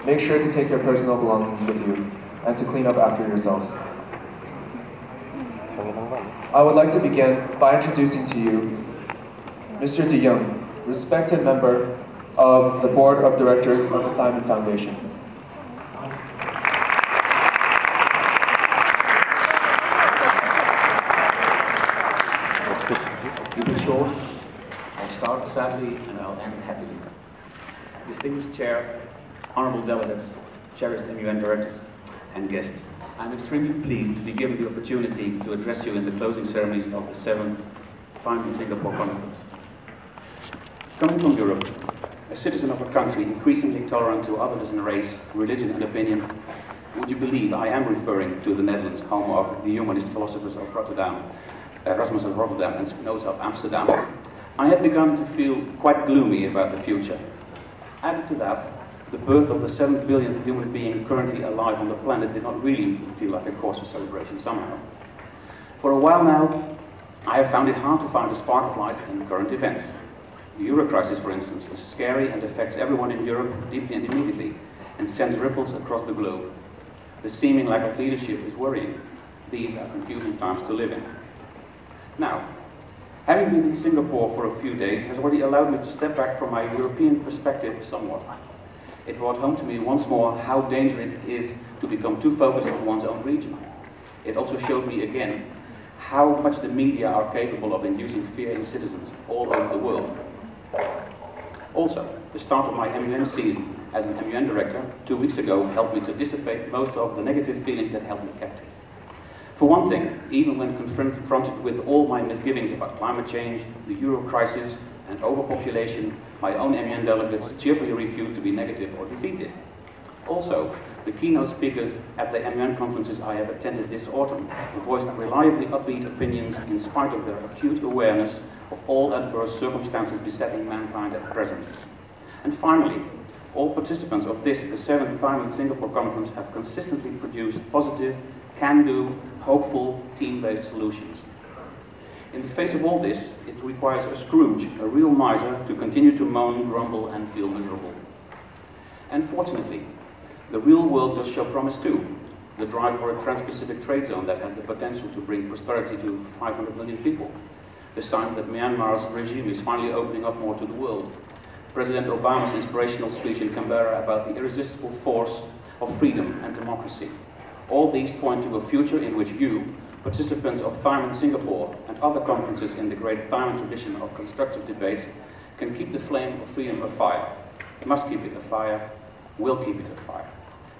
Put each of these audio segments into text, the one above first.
Make sure to take your personal belongings with you and to clean up after yourselves. I would like to begin by introducing to you Mr. De Young, respected member of the Board of Directors of the THIMUN Foundation. Keep it short. I'll start sadly and I'll end happily. Distinguished Chair, honorable delegates, cherished MUN directors and guests, I'm extremely pleased to be given the opportunity to address you in the closing ceremonies of the 7th THIMUN Singapore Conference. Coming from Europe, a citizen of a country increasingly tolerant to others in race, religion and opinion, would you believe I am referring to the Netherlands, home of the humanist philosophers of Rotterdam, Erasmus of Rotterdam and Spinoza of Amsterdam, I had begun to feel quite gloomy about the future. Added to that, the birth of the 7th billionth human being currently alive on the planet did not really feel like a cause for celebration somehow. For a while now, I have found it hard to find a spark of light in current events. The Euro crisis, for instance, is scary and affects everyone in Europe deeply and immediately, and sends ripples across the globe. The seeming lack of leadership is worrying. These are confusing times to live in. Now, having been in Singapore for a few days has already allowed me to step back from my European perspective somewhat. It brought home to me once more how dangerous it is to become too focused on one's own region. It also showed me again how much the media are capable of inducing fear in citizens all over the world. Also, the start of my MUN season as an MUN director 2 weeks ago helped me to dissipate most of the negative feelings that held me captive. For one thing, even when confronted with all my misgivings about climate change, the Euro crisis, and overpopulation, my own MUN delegates cheerfully refused to be negative or defeatist. Also, the keynote speakers at the MUN conferences I have attended this autumn voiced reliably upbeat opinions in spite of their acute awareness of all adverse circumstances besetting mankind at present. And finally, all participants of this, the 7th THIMUN Singapore Conference, have consistently produced positive, can-do, hopeful, team-based solutions. In the face of all this, it requires a Scrooge, a real miser, to continue to moan, grumble, and feel miserable. And fortunately, the real world does show promise too. The drive for a trans-Pacific trade zone that has the potential to bring prosperity to 500 million people. The signs that Myanmar's regime is finally opening up more to the world. President Obama's inspirational speech in Canberra about the irresistible force of freedom and democracy. All these point to a future in which you, participants of THIMUN Singapore and other conferences in the great THIMUN tradition of constructive debate, can keep the flame of freedom afire. Must keep it afire, will keep it afire.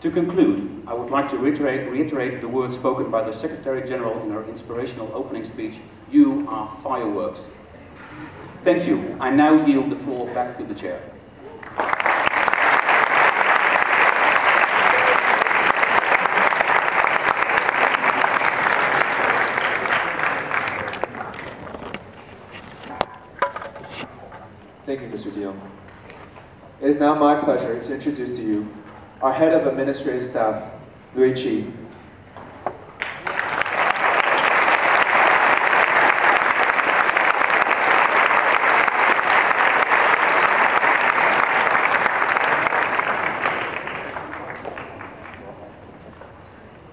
To conclude, I would like to reiterate the words spoken by the Secretary General in her inspirational opening speech: you are fireworks. Thank you. I now yield the floor back to the Chair. Thank you, Mr. De Young. It is now my pleasure to introduce to you our Head of Administrative Staff, Louis Chi.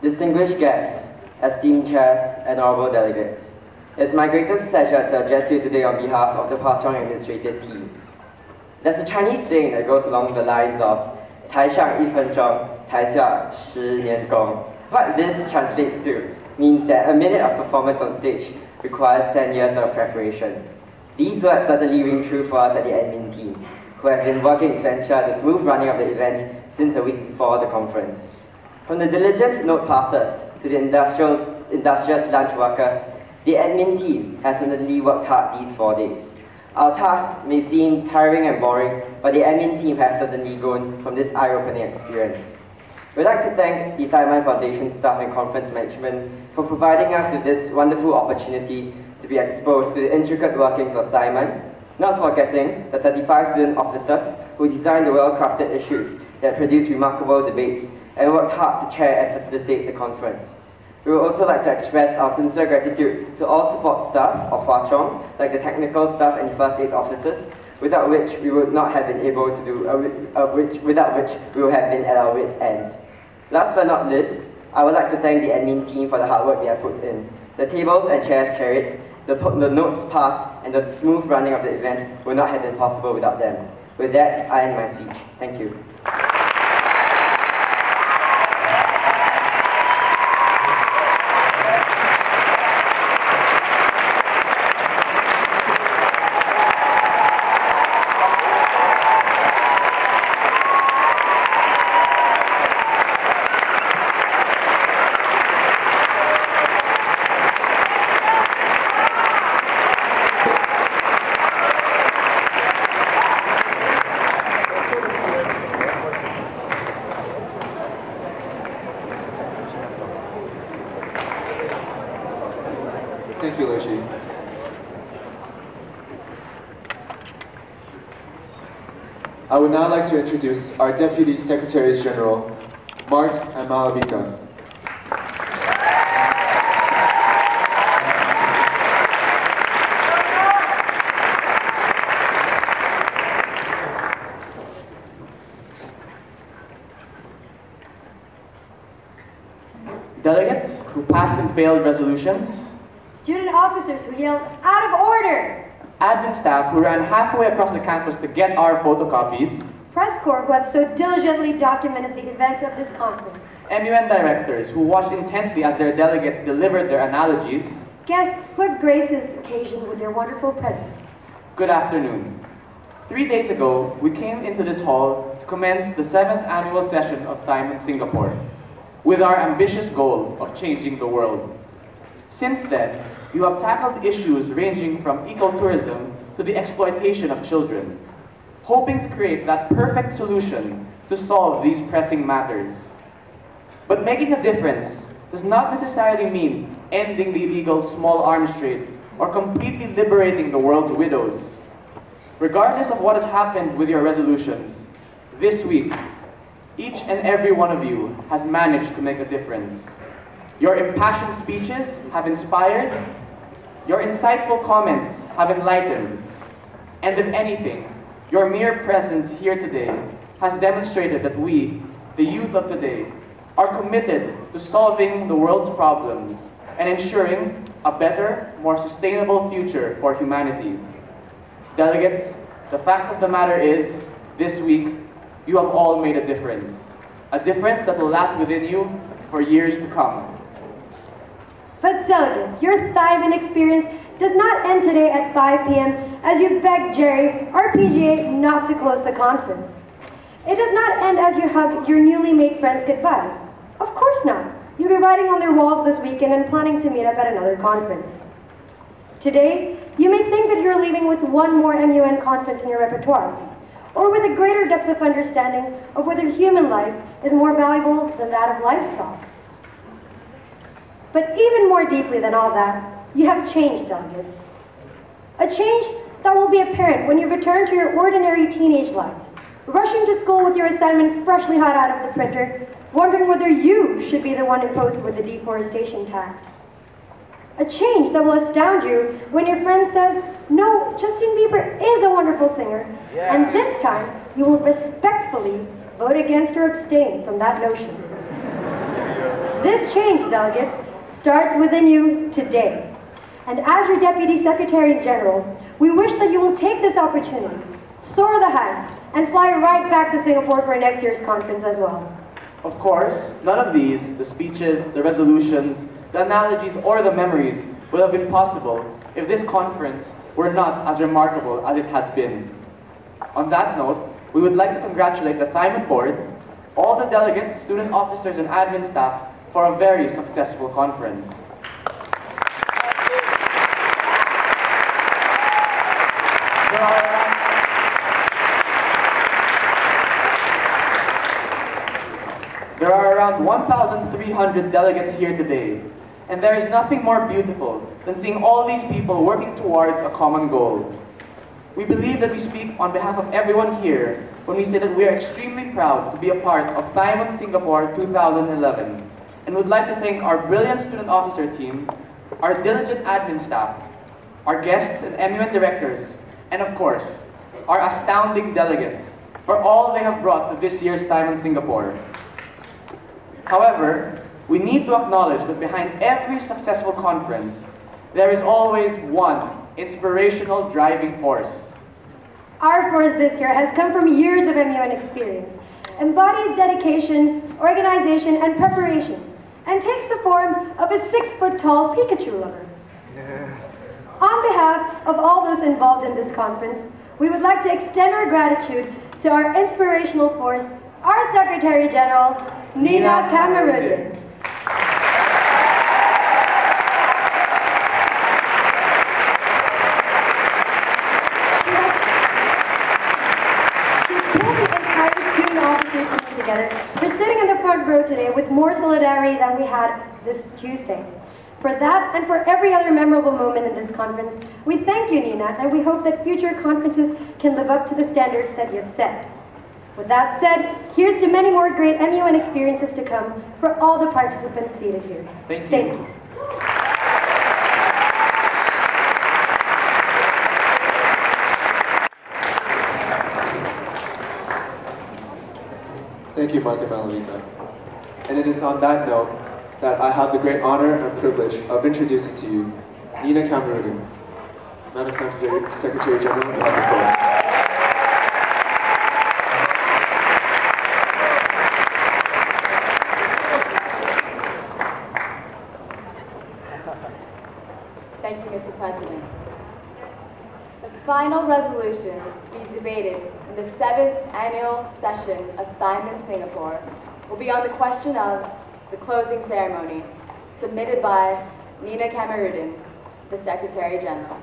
Distinguished guests, esteemed chairs, and honorable delegates, it's my greatest pleasure to address you today on behalf of the Hwa Chong administrative team. There's a Chinese saying that goes along the lines of 台上1分钟，台下10年功. What this translates to means that a minute of performance on stage requires 10 years of preparation. These words certainly ring true for us at the admin team, who have been working to ensure the smooth running of the event since a week before the conference. From the diligent note passers to the industrious lunch workers, the admin team has certainly worked hard these 4 days. Our tasks may seem tiring and boring, but the admin team has certainly grown from this eye-opening experience. We'd like to thank the THIMUN Foundation staff and conference management for providing us with this wonderful opportunity to be exposed to the intricate workings of THIMUN, not forgetting the 35 student officers who designed the well-crafted issues that produce remarkable debates and worked hard to chair and facilitate the conference. We would also like to express our sincere gratitude to all support staff of Hwa Chong, like the technical staff and the first aid officers, without which we would not have been able to do, without which we would have been at our wits' ends. Last but not least, I would like to thank the admin team for the hard work they have put in. The tables and chairs carried, the notes passed, and the smooth running of the event would not have been possible without them. With that, I end my speech. Thank you. Thank you, Lucy. I would now like to introduce our Deputy Secretary General, Mark Amalavika. Delegates who passed and failed resolutions, student officers who yelled, "Out of order!" admin staff who ran halfway across the campus to get our photocopies, press corps who have so diligently documented the events of this conference, MUN directors who watched intently as their delegates delivered their analogies, guests who have graced this occasion with their wonderful presence. good afternoon. 3 days ago, we came into this hall to commence the 7th annual session of THIMUN Singapore, with our ambitious goal of changing the world. Since then, you have tackled issues ranging from ecotourism to the exploitation of children, hoping to create that perfect solution to solve these pressing matters. But making a difference does not necessarily mean ending the illegal small arms trade or completely liberating the world's widows. Regardless of what has happened with your resolutions, this week, each and every one of you has managed to make a difference. Your impassioned speeches have inspired, your insightful comments have enlightened, and if anything, your mere presence here today has demonstrated that we, the youth of today, are committed to solving the world's problems and ensuring a better, more sustainable future for humanity. Delegates, the fact of the matter is, this week, you have all made a difference that will last within you for years to come. But delegates, your THIMUN experience does not end today at 5 p.m. as you beg Jerry, our PGA, not to close the conference. It does not end as you hug your newly made friends goodbye. Of course not. You'll be writing on their walls this weekend and planning to meet up at another conference. Today, you may think that you're leaving with one more MUN conference in your repertoire, or with a greater depth of understanding of whether human life is more valuable than that of livestock. But even more deeply than all that, you have changed, delegates. A change that will be apparent when you return to your ordinary teenage lives, rushing to school with your assignment freshly hot out of the printer, wondering whether you should be the one imposed with the deforestation tax. A change that will astound you when your friend says, "No, Justin Bieber is a wonderful singer," and this time you will respectfully vote against or abstain from that notion. This change, delegates, starts within you today. And as your Deputy Secretaries General, we wish that you will take this opportunity, soar the heights, and fly right back to Singapore for next year's conference as well. Of course, none of these, the speeches, the resolutions, the analogies, or the memories would have been possible if this conference were not as remarkable as it has been. On that note, we would like to congratulate the THIMUN board, all the delegates, student officers, and admin staff for a very successful conference. There are around 1,300 delegates here today, and there is nothing more beautiful than seeing all these people working towards a common goal. We believe that we speak on behalf of everyone here when we say that we are extremely proud to be a part of THIMUN Singapore 2011, and would like to thank our brilliant student officer team, our diligent admin staff, our guests and MUN directors, and of course, our astounding delegates for all they have brought to this year's THIMUN Singapore. However, we need to acknowledge that behind every successful conference, there is always one inspirational driving force. Our force this year has come from years of MUN experience, embodies dedication, organization, and preparation, and takes the form of a 6-foot-tall Pikachu lover. On behalf of all those involved in this conference, we would like to extend our gratitude to our inspirational force, our Secretary General, Nina Cameron. Together. We're sitting in the front row today with more solidarity than we had this Tuesday. For that and for every other memorable moment in this conference, we thank you, Nina, and we hope that future conferences can live up to the standards that you have set. With that said, here's to many more great MUN experiences to come for all the participants seated here. Thank you. Thank you. Thank you, Mark and Malvika. And it is on that note that I have the great honor and privilege of introducing to you Nina Cameron. Madam Secretary General, you have the floor. Thank you, Mr. President. The final resolution to be debated in the 7th annual session of THIMUN Singapore will be on the question of the closing ceremony, submitted by Nina Cameron, the Secretary General.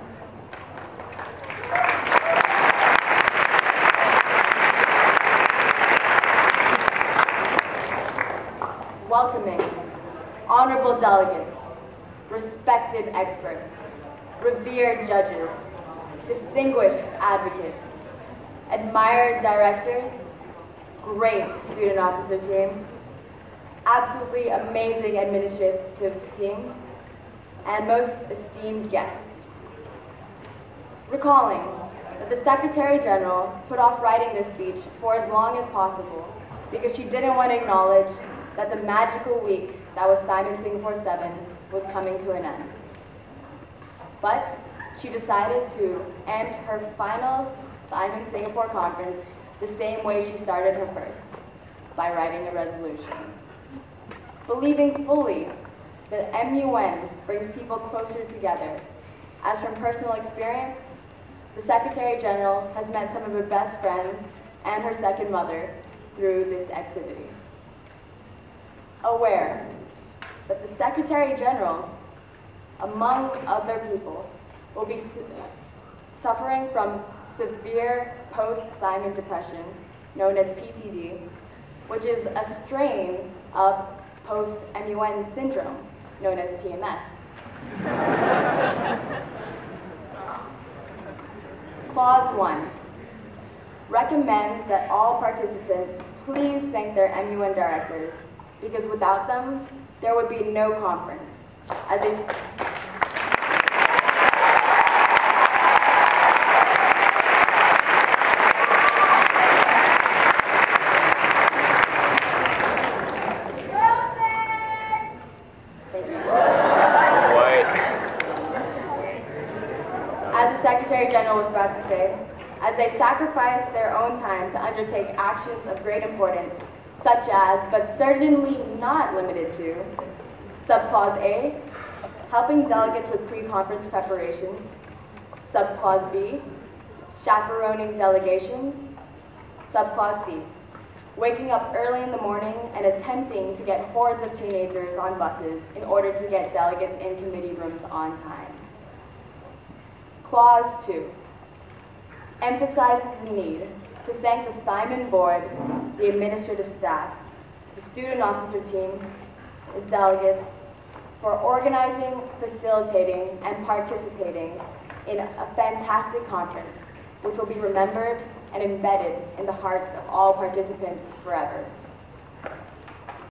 Welcoming honorable delegates, respected experts, revered judges, distinguished advocates, admired directors, great student officer team, absolutely amazing administrative team, and most esteemed guests. Recalling that the Secretary General put off writing this speech for as long as possible because she didn't want to acknowledge that the magical week that was THIMUN Singapore 7 was coming to an end. But she decided to end her final THIMUN Singapore conference the same way she started her first, by writing a resolution. Believing fully that MUN brings people closer together, as from personal experience, the Secretary General has met some of her best friends and her second mother through this activity. Aware that the Secretary General, among other people, will be suffering from severe post-THIMUN depression, known as PTD, which is a strain of post-MUN syndrome, known as PMS. Clause 1 recommends that all participants please thank their MUN directors, because without them, there would be no conference. As they Secretary General was about to say, as they sacrifice their own time to undertake actions of great importance, such as, but certainly not limited to, Subclause A, helping delegates with pre-conference preparations, Subclause B, chaperoning delegations, Subclause C, waking up early in the morning and attempting to get hordes of teenagers on buses in order to get delegates in committee rooms on time. Clause 2 emphasizes the need to thank the THIMUN board, the administrative staff, the student officer team, the delegates, for organizing, facilitating, and participating in a fantastic conference, which will be remembered and embedded in the hearts of all participants forever.